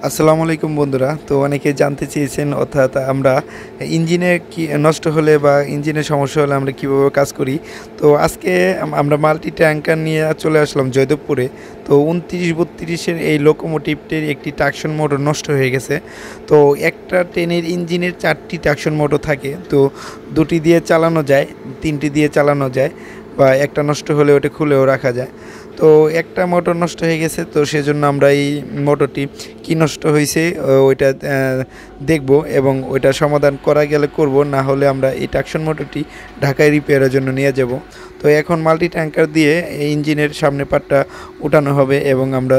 আসসালামু আলাইকুম বন্ধুরা। তো অনেকে জানতে চেয়েছেন অর্থাৎ আমরা ইঞ্জিনে কি নষ্ট হলে বা ইঞ্জিনের সমস্যা হলে আমরা কীভাবে কাজ করি। তো আজকে আমরা মাল্টি ট্যাঙ্কার নিয়ে চলে আসলাম জয়দেবপুরে। তো 29-32-এর এই লোকোমোটিভটির একটি ট্রাকশন মোটর নষ্ট হয়ে গেছে। তো একটা ট্রেনের ইঞ্জিনের 4টি ট্রাকশন মোটর থাকে। তো 2টি দিয়ে চালানো যায়, 3টি দিয়ে চালানো যায়, বা একটা নষ্ট হলে ওটা খুলেও রাখা যায়। তো একটা মোটর নষ্ট হয়ে গেছে, তো সেজন্য আমরা এই মোটরটি কি নষ্ট হয়েছে ওইটা দেখব এবং ওইটা সমাধান করা গেলে করব, না হলে আমরা এই ট্রাকশন মোটরটি ঢাকায় রিপেয়ারের জন্য নিয়ে যাব। তো এখন মাল্টি ট্যাঙ্কার দিয়ে এই ইঞ্জিনের সামনে পার্টটা উঠানো হবে এবং আমরা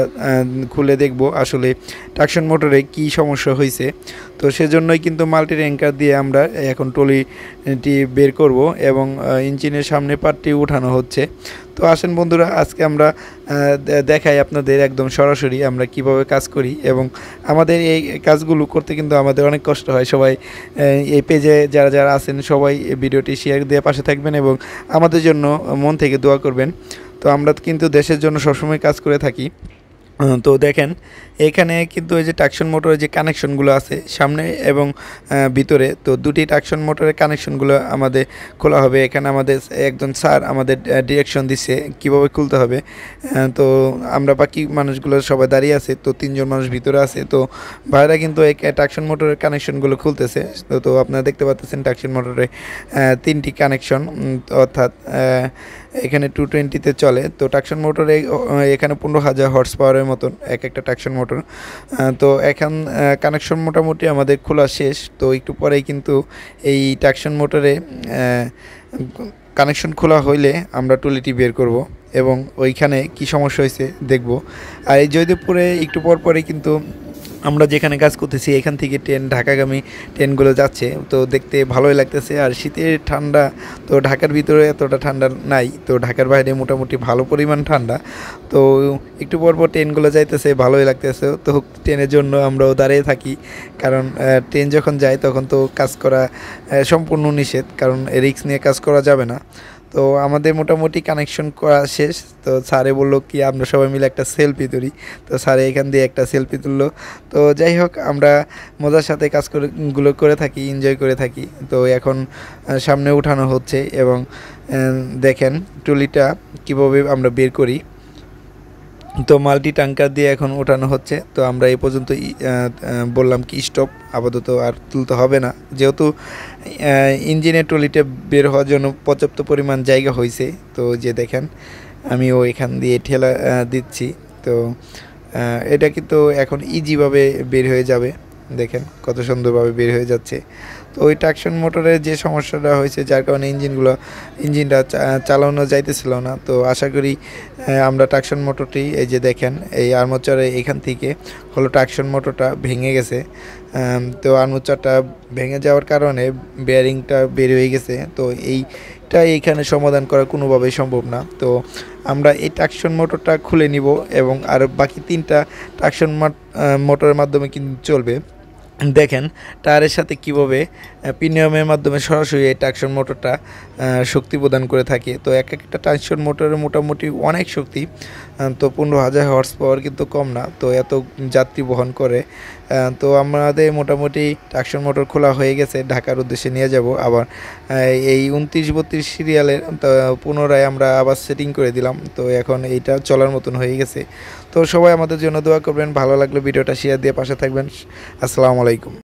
খুলে দেখব আসলে ট্রাকশন মোটরে কি সমস্যা হয়েছে। তো সেজন্যই কিন্তু মাল্টি ট্যাঙ্কার দিয়ে আমরা এখন ট্রলিটি বের করব এবং ইঞ্জিনের সামনে পার্টটি উঠানো হচ্ছে। তো আসেন বন্ধুরা, আজকে আমরা দেখাই আপনাদের একদম সরাসরি আমরা কিভাবে কাজ করি এবং আমাদের এই কাজগুলো করতে কিন্তু আমাদের অনেক কষ্ট হয়। সবাই এই পেজে যারা যারা আছেন সবাই ভিডিওটি শেয়ার দিয়ে পাশে থাকবেন এবং আমাদের জন্য মন থেকে দোয়া করবেন। তো আমরা কিন্তু দেশের জন্য সবসময় কাজ করে থাকি। তো দেখেন এখানে কিন্তু এই যে ট্রাকশন মোটরের যে কানেকশনগুলো আছে সামনে এবং ভিতরে, তো দুটি ট্রাকশন মোটরের কানেকশনগুলো আমাদের খোলা হবে। এখানে আমাদের একজন স্যার আমাদের ডিরেকশন দিচ্ছে কীভাবে খুলতে হবে। তো আমরা বাকি মানুষগুলো সবাই দাঁড়িয়ে আছে, তো 3জন মানুষ ভিতরে আছে। তো ভাইরা কিন্তু এই ট্রাকশন মোটরের কানেকশনগুলো খুলতেছে। তো আপনারা দেখতে পাচ্ছেন ট্রাকশন মোটরে 3টি কানেকশন, অর্থাৎ এখানে 220-তে চলে। তো ট্রাকশন মোটরে এখানে 15,000 হর্স পাওয়ারের মতন এক একটা ট্রাকশন মোটর। তো এখন কানেকশন মোটামুটি আমাদের খোলা শেষ। তো একটু পরেই কিন্তু এই ট্রাকশন মোটরে কানেকশন খোলা হইলে আমরা টুলিটি বের করব এবং ওইখানে কি সমস্যা হয়েছে দেখব। আর এই জয়দেবপুরে একটু পর পরে কিন্তু আমরা যেখানে কাজ করতেছি এখান থেকে ঢাকাগামী ট্রেনগুলো যাচ্ছে, তো দেখতে ভালোই লাগতেছে। আর শীতের ঠান্ডা, তো ঢাকার ভিতরে এতটা ঠান্ডা নাই, তো ঢাকার বাইরে মোটামুটি ভালো পরিমাণ ঠান্ডা। তো একটু পর পর ট্রেনগুলো যাইতেছে, ভালোই লাগতেছে। তো ট্রেনের জন্য আমরাও দাঁড়িয়ে থাকি, কারণ ট্রেন যখন যায় তখন তো কাজ করা সম্পূর্ণ নিষেধ, কারণ রিস্ক নিয়ে কাজ করা যাবে না। তো আমাদের মোটামুটি কানেকশন করা শেষ। তো স্যারে বললো কি আমরা সবাই মিলে একটা সেলফি তুলি। তো স্যারে এখান দিয়ে একটা সেলফি তুললো। তো যাই হোক, আমরা মজার সাথে কাজগুলো করে থাকি, এনজয় করে থাকি। তো এখন সামনে উঠানো হচ্ছে এবং দেখেন ট্রলিটা কীভাবে আমরা বের করি। তো মাল্টি ট্যাঙ্কার দিয়ে এখন ওঠানো হচ্ছে। তো আমরা এই পর্যন্ত বললাম কি স্টপ, আপাতত আর তুলতে হবে না, যেহেতু ইঞ্জিনের ট্রলিটা বের হওয়ার জন্য পর্যাপ্ত পরিমাণ জায়গা হয়েছে। তো যে দেখেন আমিও এখান দিয়ে ঠেলা দিচ্ছি। তো এটা কিন্তু এখন ইজিভাবে বের হয়ে যাবে, দেখেন কত সুন্দরভাবে বের হয়ে যাচ্ছে। তো ওই ট্রাকশন মোটরের যে সমস্যাটা হয়েছে যার কারণে ইঞ্জিনটা চালানো যাইতেছিল না। তো আশা করি আমরা ট্রাকশন মোটরটি, এই যে দেখেন এই আর্মাচারে এখান থেকে হলো ট্রাকশন মোটরটা ভেঙে গেছে। তো আর্মাচারটা ভেঙে যাওয়ার কারণে বেয়ারিংটা বের হয়ে গেছে। তো এইটা এইখানে সমাধান করা কোনোভাবেই সম্ভব না। তো আমরা এই ট্রাকশন মোটরটা খুলে নিব এবং আর বাকি 3টা ট্রাকশন মোটরের মাধ্যমে কিন্তু চলবে। দেখেন টায়ারের সাথে কীভাবে প্রিমিয়ামের মাধ্যমে সরাসরি এই ট্রাকশন মোটরটা শক্তি প্রদান করে থাকে। তো এক একটা ট্রাকশন মোটরের মোটামুটি অনেক শক্তি। তো 15,000 হর্স পাওয়ার কিন্তু কম না, তো এত যাত্রী বহন করে। তো আমাদের মোটামুটি ট্রাকশন মোটর খোলা হয়ে গেছে, ঢাকার উদ্দেশ্যে নিয়ে যাব। আবার এই 29-32 সিরিয়ালের পুনরায় আমরা আবার সেটিং করে দিলাম। তো এখন এইটা চলার মতন হয়ে গেছে। তো সবাই আমাদের জন্য দোয়া করবেন, ভালো লাগলে ভিডিওটা শেয়ার দিয়ে পাশে থাকবেন। আসসালামু আলাইকুম।